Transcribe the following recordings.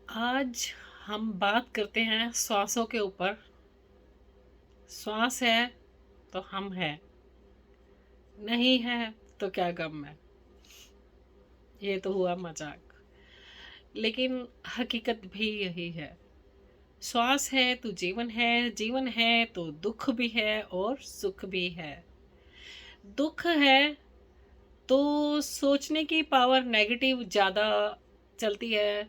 आज हम बात करते हैं श्वासों के ऊपर। श्वास है तो हम हैं, नहीं है तो क्या गम है। ये तो हुआ मजाक, लेकिन हकीकत भी यही है। श्वास है तो जीवन है, जीवन है तो दुख भी है और सुख भी है। दुख है तो सोचने की पावर नेगेटिव ज़्यादा चलती है,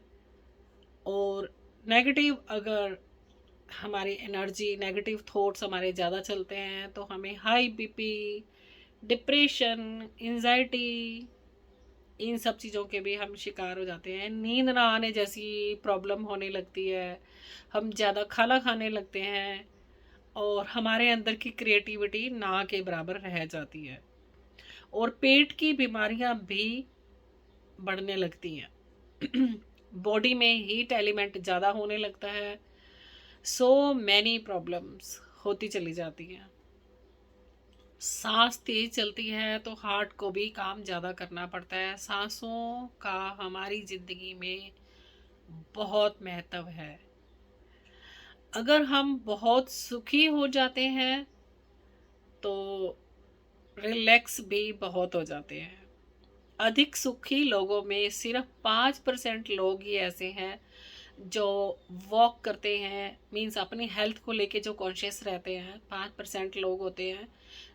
और नेगेटिव अगर हमारी एनर्जी, नेगेटिव थॉट्स हमारे ज़्यादा चलते हैं तो हमें हाई बीपी, डिप्रेशन, एंजाइटी, इन सब चीज़ों के भी हम शिकार हो जाते हैं। नींद ना आने जैसी प्रॉब्लम होने लगती है, हम ज़्यादा खाना खाने लगते हैं और हमारे अंदर की क्रिएटिविटी ना के बराबर रह जाती है, और पेट की बीमारियां भी बढ़ने लगती हैं। बॉडी में हीट एलिमेंट ज़्यादा होने लगता है। सो मैनी प्रॉब्लम्स होती चली जाती हैं। सांस तेज चलती है तो हार्ट को भी काम ज़्यादा करना पड़ता है। सांसों का हमारी ज़िंदगी में बहुत महत्व है। अगर हम बहुत सुखी हो जाते हैं तो रिलैक्स भी बहुत हो जाते हैं। अधिक सुखी लोगों में सिर्फ 5% लोग ही ऐसे हैं जो वॉक करते हैं, मीन्स अपनी हेल्थ को लेके जो कॉन्शियस रहते हैं। 5% लोग होते हैं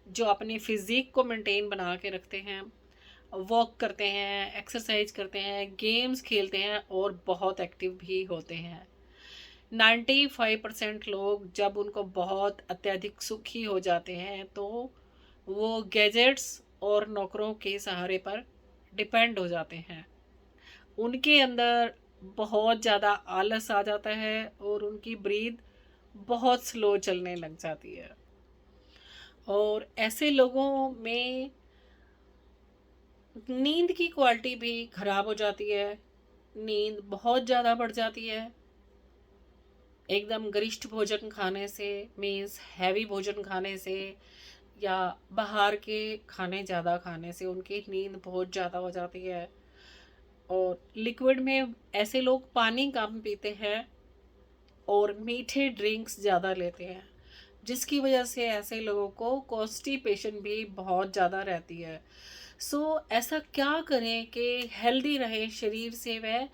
जो अपनी फिजिक को मेंटेन बना के रखते हैं, वॉक करते हैं, एक्सरसाइज करते हैं, गेम्स खेलते हैं और बहुत एक्टिव भी होते हैं। 95% लोग जब उनको बहुत अत्यधिक सुखी हो जाते हैं तो वो गैजेट्स और नौकरों के सहारे पर डिपेंड हो जाते हैं। उनके अंदर बहुत ज़्यादा आलस आ जाता है और उनकी ब्रीथ बहुत स्लो चलने लग जाती है। और ऐसे लोगों में नींद की क्वालिटी भी ख़राब हो जाती है। नींद बहुत ज़्यादा बढ़ जाती है। एकदम गरिष्ठ भोजन खाने से, मीन्स हैवी भोजन खाने से या बाहर के खाने ज़्यादा खाने से उनकी नींद बहुत ज़्यादा हो जाती है। और लिक्विड में ऐसे लोग पानी कम पीते हैं और मीठे ड्रिंक्स ज़्यादा लेते हैं, जिसकी वजह से ऐसे लोगों को कॉन्स्टिपेशन भी बहुत ज़्यादा रहती है। सो ऐसा क्या करें कि हेल्दी रहे शरीर से व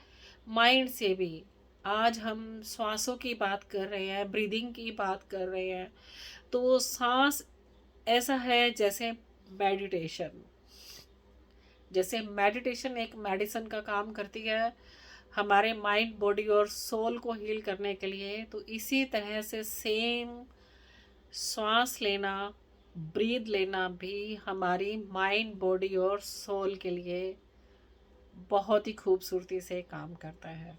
माइंड से भी। आज हम श्वासों की बात कर रहे हैं, ब्रीदिंग की बात कर रहे हैं। तो सांस ऐसा है जैसे मेडिटेशन। जैसे मेडिटेशन एक मेडिसिन का काम करती है हमारे माइंड, बॉडी और सोल को हील करने के लिए, तो इसी तरह से सेम श्वास लेना, ब्रीद लेना भी हमारी माइंड, बॉडी और सोल के लिए बहुत ही खूबसूरती से काम करता है।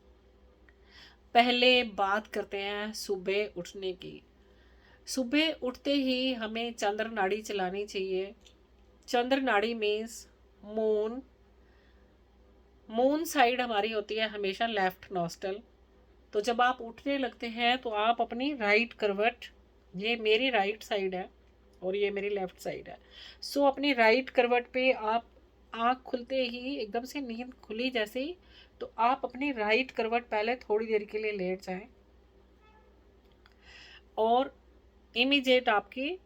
पहले बात करते हैं सुबह उठने की। सुबह उठते ही हमें चंद्र नाड़ी चलानी चाहिए। चंद्र नाड़ी मीन्स मून। मून साइड हमारी होती है हमेशा लेफ्ट नॉस्टल। तो जब आप उठने लगते हैं तो आप अपनी राइट करवट, ये मेरी राइट साइड है और ये मेरी लेफ्ट साइड है, सो अपनी राइट करवट पे आप आँख खुलते ही एकदम से नींद खुली जैसे ही, तो आप अपनी राइट करवट पहले थोड़ी देर के लिए लेट जाएं और इमीडिएट आपकी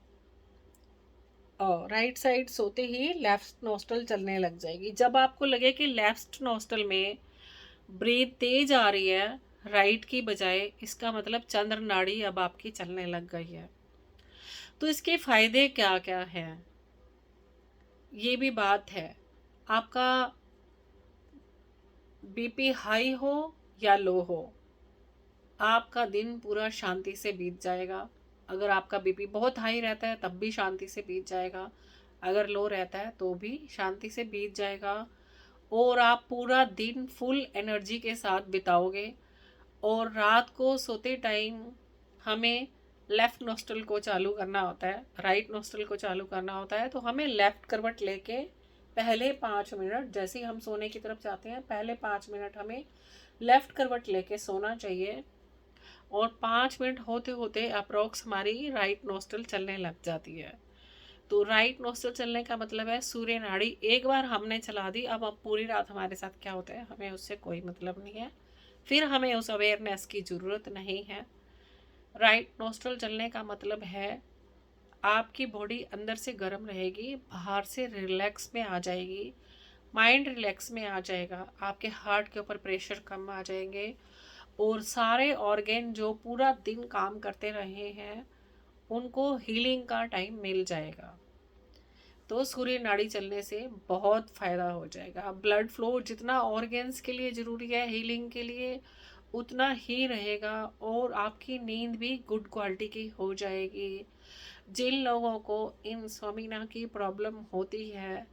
राइट साइड सोते ही लेफ्ट नोस्टल चलने लग जाएगी। जब आपको लगे कि लेफ्ट नोस्टल में ब्रीथ तेज आ रही है राइट की बजाय, इसका मतलब चंद्र नाड़ी अब आपकी चलने लग गई है। तो इसके फायदे क्या क्या हैं, ये भी बात है। आपका बीपी हाई हो या लो हो, आपका दिन पूरा शांति से बीत जाएगा। अगर आपका बीपी बहुत हाई रहता है तब भी शांति से बीत जाएगा, अगर लो रहता है तो भी शांति से बीत जाएगा। और आप पूरा दिन फुल एनर्जी के साथ बिताओगे। और रात को सोते टाइम हमें लेफ़्ट नोस्ट्रल को चालू करना होता है, राइट नोस्ट्रल को चालू करना होता है। तो हमें लेफ़्ट करवट लेके पहले 5 मिनट, जैसे ही हम सोने की तरफ जाते हैं पहले 5 मिनट हमें लेफ़्ट करवट लेके सोना चाहिए। और 5 मिनट होते होते अप्रोक्स हमारी राइट नोस्ट्रल चलने लग जाती है। तो राइट नोस्ट्रल चलने का मतलब है सूर्य नाड़ी एक बार हमने चला दी, अब पूरी रात हमारे साथ क्या होता है हमें उससे कोई मतलब नहीं है। फिर हमें उस अवेयरनेस की ज़रूरत नहीं है। राइट नोस्ट्रल चलने का मतलब है आपकी बॉडी अंदर से गर्म रहेगी, बाहर से रिलैक्स में आ जाएगी, माइंड रिलैक्स में आ जाएगा, आपके हार्ट के ऊपर प्रेशर कम आ जाएंगे और सारे ऑर्गेन जो पूरा दिन काम करते रहे हैं उनको हीलिंग का टाइम मिल जाएगा। तो सूर्य नाड़ी चलने से बहुत फ़ायदा हो जाएगा। ब्लड फ्लो जितना ऑर्गेन्स के लिए ज़रूरी है हीलिंग के लिए उतना ही रहेगा और आपकी नींद भी गुड क्वालिटी की हो जाएगी। जिन लोगों को इंसोमिना की प्रॉब्लम होती है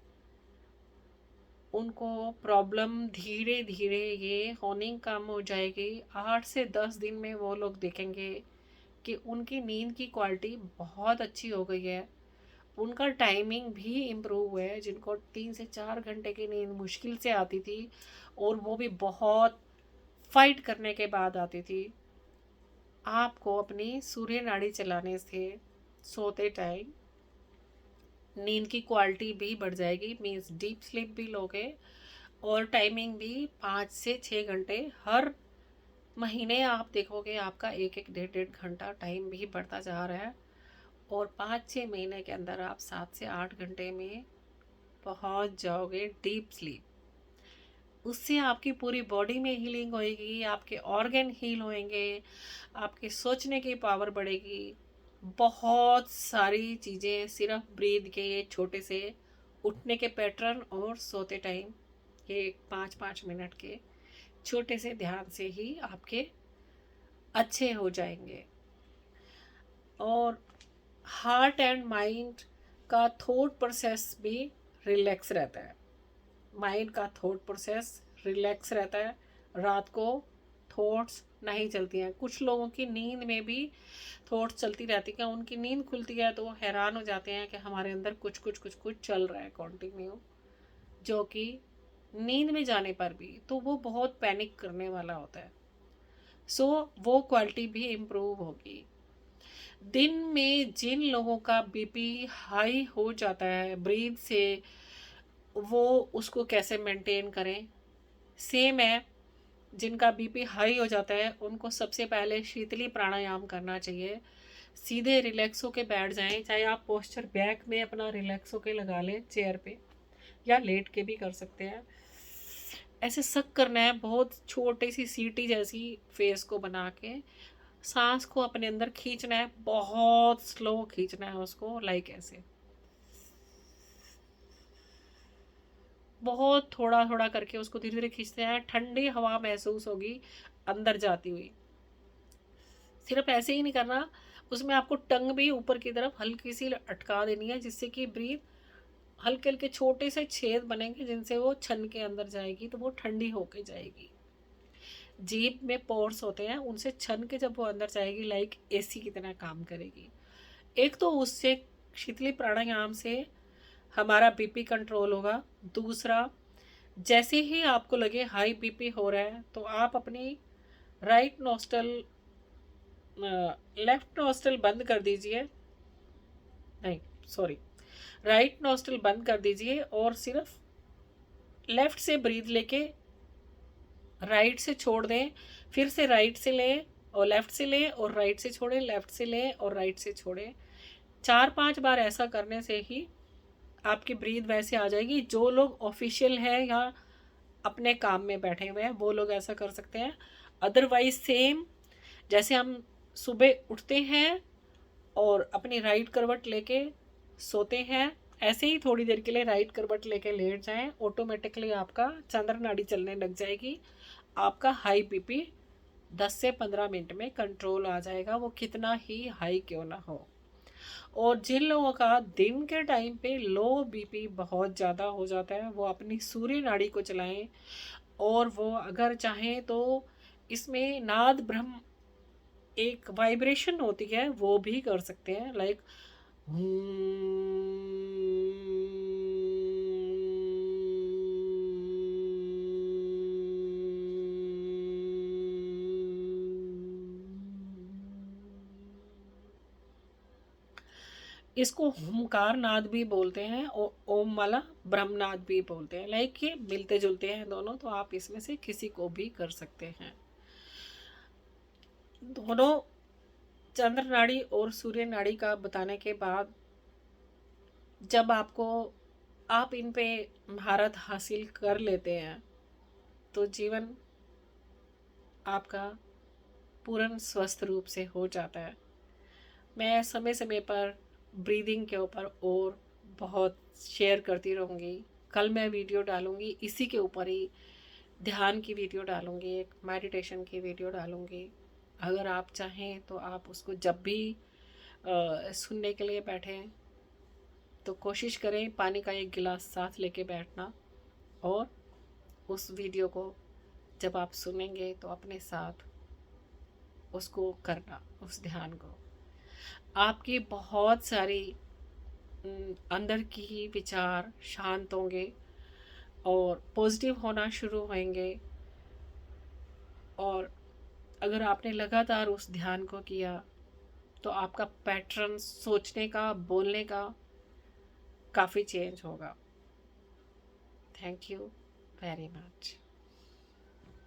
उनको प्रॉब्लम धीरे धीरे ये होनी कम हो जाएगी। 8 से 10 दिन में वो लोग देखेंगे कि उनकी नींद की क्वालिटी बहुत अच्छी हो गई है, उनका टाइमिंग भी इम्प्रूव हुआ है। जिनको 3 से 4 घंटे की नींद मुश्किल से आती थी और वो भी बहुत फाइट करने के बाद आती थी, आपको अपनी सूर्य नाड़ी चलाने से सोते टाइम नींद की क्वालिटी भी बढ़ जाएगी, मीन्स डीप स्लीप भी लोगे और टाइमिंग भी 5 से 6 घंटे हर महीने आप देखोगे आपका एक एक डेढ़ डेढ़ घंटा टाइम भी बढ़ता जा रहा है और 5-6 महीने के अंदर आप 7 से 8 घंटे में पहुंच जाओगे डीप स्लीप। उससे आपकी पूरी बॉडी में हीलिंग होएगी, आपके ऑर्गन हील होएंगे, आपके सोचने की पावर बढ़ेगी, बहुत सारी चीज़ें सिर्फ ब्रीद के ये छोटे से उठने के पैटर्न और सोते टाइम ये 5-5 मिनट के छोटे से ध्यान से ही आपके अच्छे हो जाएंगे। और हार्ट एंड माइंड का थॉट प्रोसेस भी रिलैक्स रहता है। माइंड का थॉट प्रोसेस रिलैक्स रहता है, रात को थॉट्स नहीं चलती हैं। कुछ लोगों की नींद में भी थॉट्स चलती रहती हैं, उनकी नींद खुलती है तो वो हैरान हो जाते हैं कि हमारे अंदर कुछ कुछ कुछ कुछ चल रहा है कॉन्टिन्यू, जो कि नींद में जाने पर भी तो वो बहुत पैनिक करने वाला होता है। सो वो क्वालिटी भी इम्प्रूव होगी। दिन में जिन लोगों का बीपी हाई हो जाता है ब्रीथ से, वो उसको कैसे मेंटेन करें। सेम है, जिनका बीपी हाई हो जाता है उनको सबसे पहले शीतली प्राणायाम करना चाहिए। सीधे रिलैक्स होके बैठ जाएं, चाहे आप पोस्चर बैक में अपना रिलैक्स होके लगा लें चेयर पे या लेट के भी कर सकते हैं। ऐसे सक करना है, बहुत छोटी सी सीटी जैसी फेस को बना के सांस को अपने अंदर खींचना है, बहुत स्लो खींचना है उसको, लाइक ऐसे बहुत थोड़ा थोड़ा करके उसको धीरे धीरे खींचते हैं। ठंडी हवा महसूस होगी अंदर जाती हुई। सिर्फ ऐसे ही नहीं करना, उसमें आपको टंग भी ऊपर की तरफ हल्की सी अटका देनी है जिससे कि ब्रीथ हल्के हल्के छोटे से छेद बनेंगे जिनसे वो छन के अंदर जाएगी तो वो ठंडी होके जाएगी। जीभ में पोर्स होते हैं, उनसे छन के जब वो अंदर जाएगी लाइक एसी की तरह काम करेगी। एक तो उससे शीतली प्राणायाम से हमारा बीपी कंट्रोल होगा। दूसरा, जैसे ही आपको लगे हाई बीपी हो रहा है तो आप अपनी राइट नोस्टल लेफ्ट नोस्टल बंद कर दीजिए, नहीं सॉरी, राइट नोस्टल बंद कर दीजिए और सिर्फ लेफ्ट से ब्रीथ लेके राइट से छोड़ दें, फिर से राइट से लें और लेफ्ट से लें और राइट से छोड़ें, लेफ्ट से लें और राइट से छोड़ें। 4-5 बार ऐसा करने से ही आपकी ब्रीथ वैसे आ जाएगी। जो लोग ऑफिशियल है या अपने काम में बैठे हुए हैं वो लोग ऐसा कर सकते हैं। अदरवाइज सेम जैसे हम सुबह उठते हैं और अपनी राइट करवट लेके सोते हैं, ऐसे ही थोड़ी देर के लिए राइट करवट लेके लेट जाएं, ऑटोमेटिकली आपका चंद्र नाड़ी चलने लग जाएगी। आपका हाई बीपी 10 से 15 मिनट में कंट्रोल आ जाएगा, वो कितना ही हाई क्यों ना हो। और जिन लोगों का दिन के टाइम पे लो बीपी बहुत ज़्यादा हो जाता है वो अपनी सूर्य नाड़ी को चलाएं और वो अगर चाहें तो इसमें नाद ब्रह्म एक वाइब्रेशन होती है वो भी कर सकते हैं, लाइक इसको हुंकार नाद भी बोलते हैं और ओम वाला ब्रह्मनाद भी बोलते हैं, लाइक ये मिलते जुलते हैं दोनों, तो आप इसमें से किसी को भी कर सकते हैं। दोनों चंद्र नाड़ी और सूर्य नाड़ी का बताने के बाद जब आप इन पे महारत हासिल कर लेते हैं तो जीवन आपका पूर्ण स्वस्थ रूप से हो जाता है। मैं समय समय पर ब्रीदिंग के ऊपर और बहुत शेयर करती रहूँगी। कल मैं वीडियो डालूँगी इसी के ऊपर ही, ध्यान की वीडियो डालूँगी, एक मेडिटेशन की वीडियो डालूँगी। अगर आप चाहें तो आप उसको जब भी सुनने के लिए बैठें तो कोशिश करें पानी का एक गिलास साथ लेके बैठना, और उस वीडियो को जब आप सुनेंगे तो अपने साथ उसको करना, उस ध्यान को। आपकी बहुत सारी अंदर की ही विचार शांत होंगे और पॉजिटिव होना शुरू होंगे। और अगर आपने लगातार उस ध्यान को किया तो आपका पैटर्न सोचने का, बोलने का काफ़ी चेंज होगा। Thank you very much.